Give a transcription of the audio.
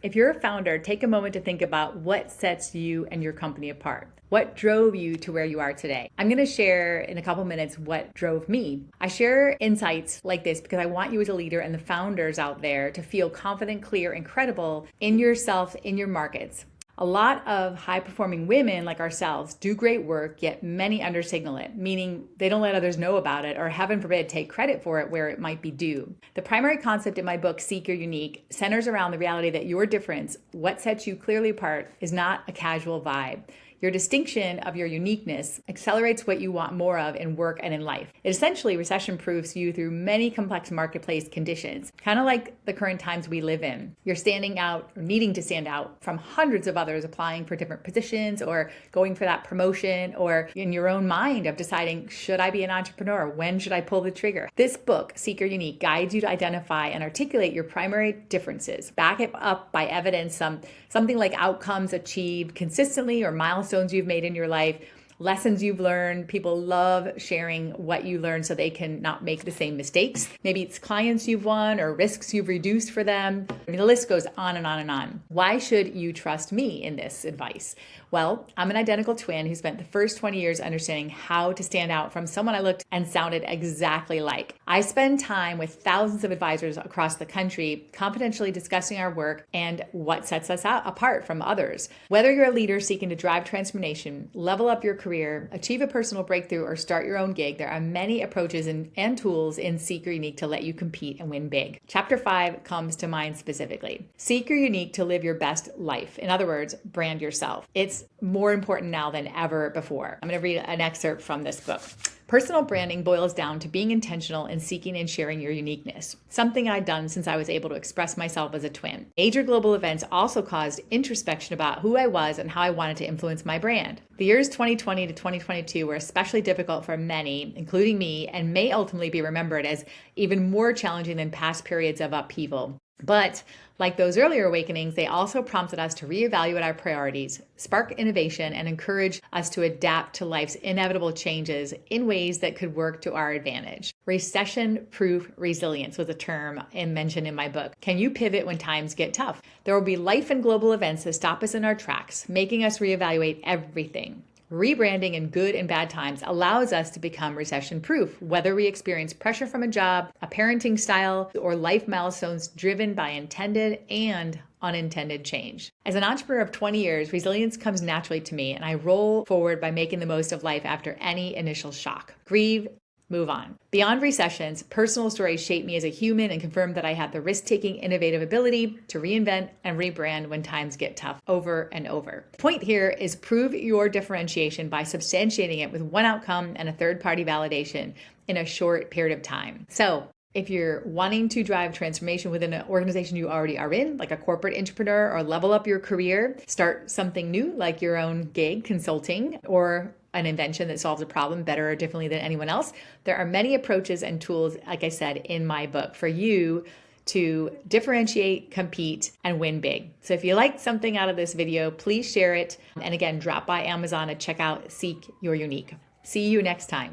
If you're a founder, take a moment to think about what sets you and your company apart. What drove you to where you are today? I'm going to share in a couple minutes what drove me. I share insights like this because I want you as a leader and the founders out there to feel confident, clear, and credible in yourself, in your markets. A lot of high-performing women like ourselves do great work, yet many undersignal it, meaning they don't let others know about it or, heaven forbid, take credit for it where it might be due. The primary concept in my book, Seek Your Unique, centers around the reality that your difference, what sets you clearly apart, is not a casual vibe. Your distinction of your uniqueness accelerates what you want more of in work and in life. It essentially recession-proofs you through many complex marketplace conditions, kind of like the current times we live in. You're standing out or needing to stand out from hundreds of others applying for different positions or going for that promotion, or in your own mind of deciding, should I be an entrepreneur? When should I pull the trigger? This book, Seek Your Unique, guides you to identify and articulate your primary differences. Back it up by evidence, something like outcomes achieved consistently or milestones you've made in your life, lessons you've learned. People love sharing what you learned so they can not make the same mistakes. Maybe it's clients you've won or risks you've reduced for them. I mean, the list goes on and on and on. Why should you trust me in this advice? Well, I'm an identical twin who spent the first 20 years understanding how to stand out from someone I looked and sounded exactly like. I spend time with thousands of advisors across the country, confidentially discussing our work and what sets us apart from others. Whether you're a leader seeking to drive transformation, level up your career, achieve a personal breakthrough, or start your own gig, there are many approaches and tools in Seek Your Unique to let you compete and win big. Chapter 5 comes to mind specifically. Seek Your Unique to live your best life. In other words, brand yourself. It's more important now than ever before. I'm going to read an excerpt from this book. Personal branding boils down to being intentional in seeking and sharing your uniqueness, something I'd done since I was able to express myself as a twin. Major global events also caused introspection about who I was and how I wanted to influence my brand. The years 2020 to 2022 were especially difficult for many, including me, and may ultimately be remembered as even more challenging than past periods of upheaval. But like those earlier awakenings, they also prompted us to reevaluate our priorities, spark innovation, and encourage us to adapt to life's inevitable changes in ways that could work to our advantage. Recession-proof resilience was a term mentioned in my book. Can you pivot when times get tough? There will be life and global events that stop us in our tracks, making us reevaluate everything. Rebranding in good and bad times allows us to become recession-proof, whether we experience pressure from a job, a parenting style, or life milestones driven by intended and unintended change. As an entrepreneur of 20 years, resilience comes naturally to me, and I roll forward by making the most of life after any initial shock. Grieve, move on. Beyond recessions, personal stories shape me as a human and confirm that I have the risk-taking, innovative ability to reinvent and rebrand when times get tough over and over. The point here is prove your differentiation by substantiating it with one outcome and a third-party validation in a short period of time. So, if you're wanting to drive transformation within an organization you already are in, like a corporate entrepreneur, or level up your career, start something new like your own gig, consulting, or an invention that solves a problem better or differently than anyone else, there are many approaches and tools, like I said, in my book for you to differentiate, compete, and win big. So if you liked something out of this video, please share it. And again, drop by Amazon and check out Seek Your Unique. See you next time.